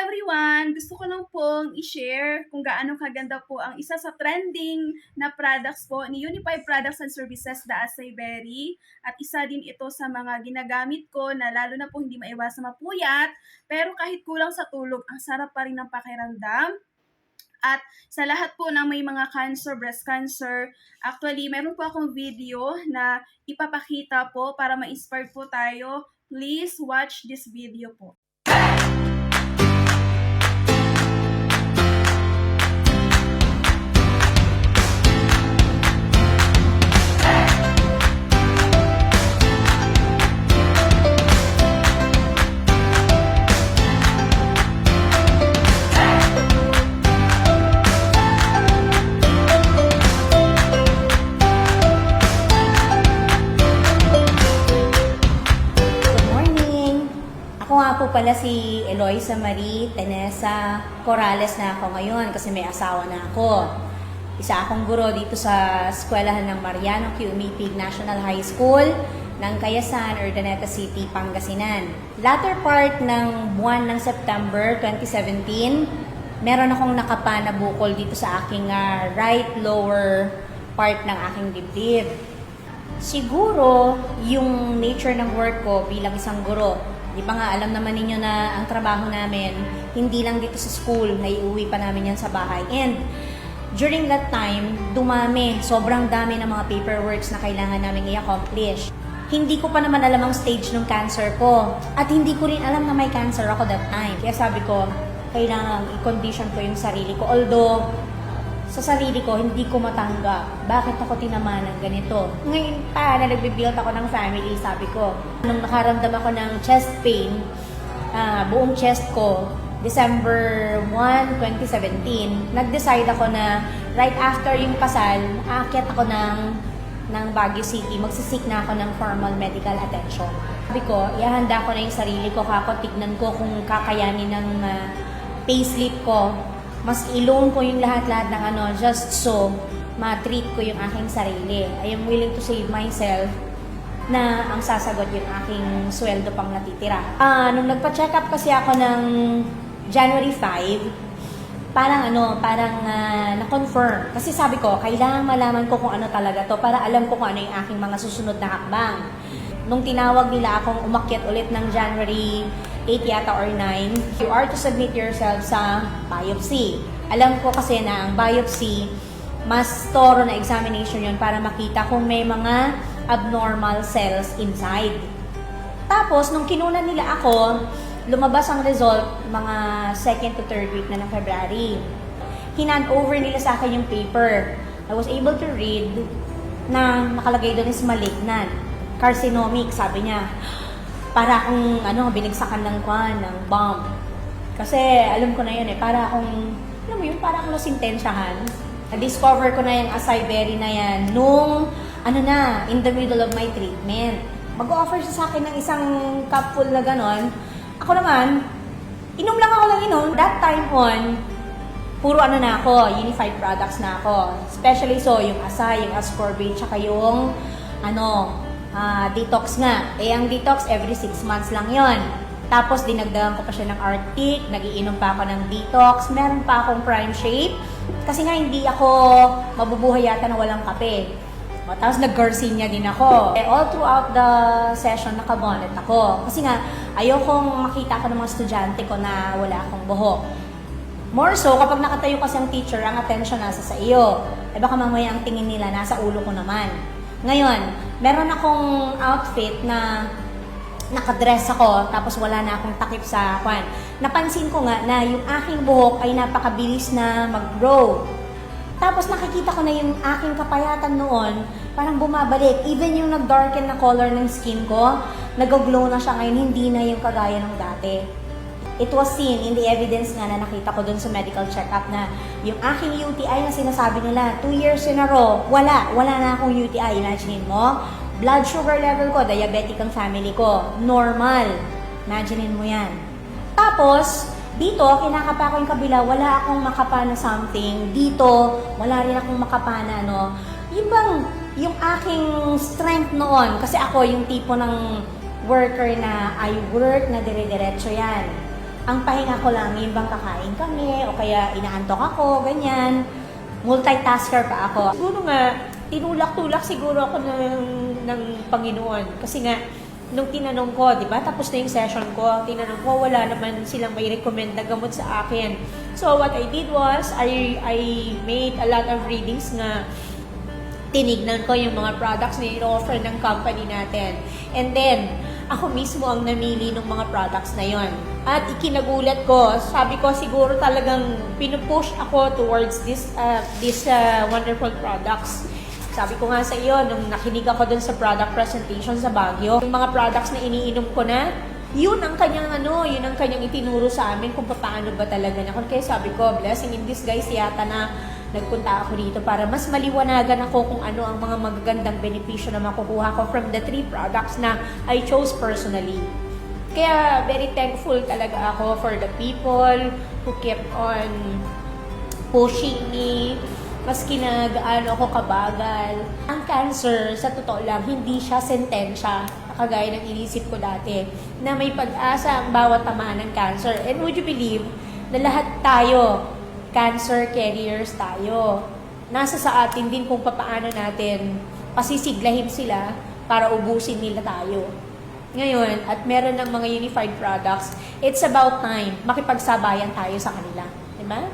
everyone! Gusto ko lang pong i-share kung gaano kaganda po ang isa sa trending na products po ni Unified Products and Services, the Acai Berry. At isa din ito sa mga ginagamit ko na lalo na po hindi maiwasang mapuyat. Pero kahit kulang sa tulog, ang sarap pa rin ng pakiramdam. At sa lahat po ng may mga cancer, breast cancer, actually, meron po akong video na ipapakita po para ma-inspire po tayo. Please watch this video po. Ako nga po pala si Eloisa Marie Tenesa Corrales na ako ngayon kasi may asawa na ako. Isa akong guro dito sa eskwelahan ng Mariano Q. Umipig National High School ng Kayasan, Urdaneta City, Pangasinan. Latter part ng buwan ng September 2017, meron akong nakapa na bukol dito sa aking right lower part ng aking dibdib. Siguro, yung nature ng work ko bilang isang guro, di ba nga, alam naman ninyo na ang trabaho namin, hindi lang dito sa school, naiuwi pa namin yan sa bahay. And during that time, dumami, sobrang dami ng mga paperworks na kailangan namin i-accomplish. Hindi ko pa naman alam ang stage ng cancer ko. At hindi ko rin alam na may cancer ako that time. Kaya sabi ko, kailangan i-condition ko yung sarili ko. Although, sa sarili ko, hindi ko matanggap. Bakit ako tinamaan ng ganito? Ngayon pa, na nagbe-build ako ng family, sabi ko. Nung nakaramdam ako ng chest pain, buong chest ko, December 1, 2017, nag-decide ako na right after yung kasal, aakyat ako ng Baguio City, magsisik na ako ng formal medical attention. Sabi ko, ihanda ko na yung sarili ko, tignan ko kung kakayanin ng payslip ko. Mas i-loan ko yung lahat-lahat ng just so ma-treat ko yung aking sarili. I am willing to save myself na ang sasagot yung aking sweldo pang natitira. Nung nagpa-check up kasi ako ng January 5, parang na-confirm. Kasi sabi ko, kailangan malaman ko kung ano talaga to para alam ko kung ano yung aking mga susunod na hakbang. Nung tinawag nila akong umakyat ulit ng January 8 yata or 9, you are to submit yourself sa biopsy. Alam ko kasi na ang biopsy, mas thorough na examination yun para makita kung may mga abnormal cells inside. Tapos, nung kinunan nila ako, lumabas ang result mga 2nd to 3rd week na ng February. Hinan over nila sa akin yung paper. I was able to read na nakalagay doon is malignant. Carcinomic, sabi niya. Para akong binigsakan ng bomb. Kasi alam ko na yun para akong, para akong nasintensyahan. Na-discover ko na yung acai berry na yan nung, in the middle of my treatment. Mag-offer siya sa akin ng isang cup full na ganon. Ako naman, inom lang ako ng inom. That time on, puro na ako, Unified Products na ako. Especially yung acai, yung ascorbate, tsaka yung, detox nga. Ang detox, every 6 months lang yon. Tapos, dinagdagan ko pa siya ng Arctic, nagiinom pa ako ng detox, meron pa akong Prime Shape, kasi nga hindi ako mabubuhay yata na walang kape. Tapos, nag-Garcinia din ako. All throughout the session, nakabonet ako. Kasi nga, ayokong makita ko ng mga estudyante ko na wala akong buhok. More so, kapag nakatayo kasi ang teacher, ang attention nasa sa iyo. Baka mamaya ang tingin nila nasa ulo ko naman. Ngayon, meron akong outfit na nakadress ako, tapos wala na akong takip sa kwan. Napansin ko nga na yung aking buhok ay napakabilis na mag-grow. Tapos nakikita ko na yung aking kapayatan noon, parang bumabalik. Even yung nag-darken na color ng skin ko, nag-glow na siya ngayon, hindi na yung kagaya ng dati. It was seen in the evidence nga na nakita ko dun sa medical check-up na yung aking UTI na sinasabi nila, 2 years in a row, wala na akong UTI. Imagine mo, blood sugar level ko, diabetic ang family ko, normal. Imagine mo yan. Tapos, dito, kinakapa ko yung kabila, wala akong makapa na something. Dito, wala rin akong makapa na yung aking strength noon, kasi ako yung tipo ng worker na I work na dire-diretso yan. Ang pahinga ko lang, yung bang kakain kami, o kaya inaantok ako, ganyan. Multitasker pa ako. Siguro nga, tinulak-tulak siguro ako ng Panginoon. Kasi nga, nung tinanong ko, di ba, tapos na yung session ko, tinanong ko, wala naman silang may recommend na gamot sa akin. So, what I did was, I made a lot of readings na tinignan ko yung mga products na in-offer ng company natin. And then, ako mismo ang namili ng mga products na yon. At ikinagulat ko, sabi ko siguro talagang pinupush ako towards this wonderful products. Sabi ko nga sa iyo, nung nakinig ako dun sa product presentation sa Baguio, yung mga products na iniinom ko na, yun ang kanyang yun ang kanyang itinuro sa amin kung paano ba talaga na. Kaya sabi ko, blessing in disguise yata na nagpunta ako dito para mas maliwanagan ako kung ano ang mga magagandang benepisyo na makukuha ko from the 3 products na I chose personally. Kaya very thankful talaga ako for the people who kept on pushing me, maski na gaano ako kabagal. Ang cancer, sa totoo lang, hindi siya sentensya, kagaya ng inisip ko dati, na may pag-asa ang bawat tamaan ng cancer. And would you believe na lahat tayo, cancer carriers tayo. Nasa sa atin din kung paano natin pasisiglahin sila para ubusin nila tayo. Ngayon, at meron ng mga unified products, it's about time makipagsabayan tayo sa kanila. Diba?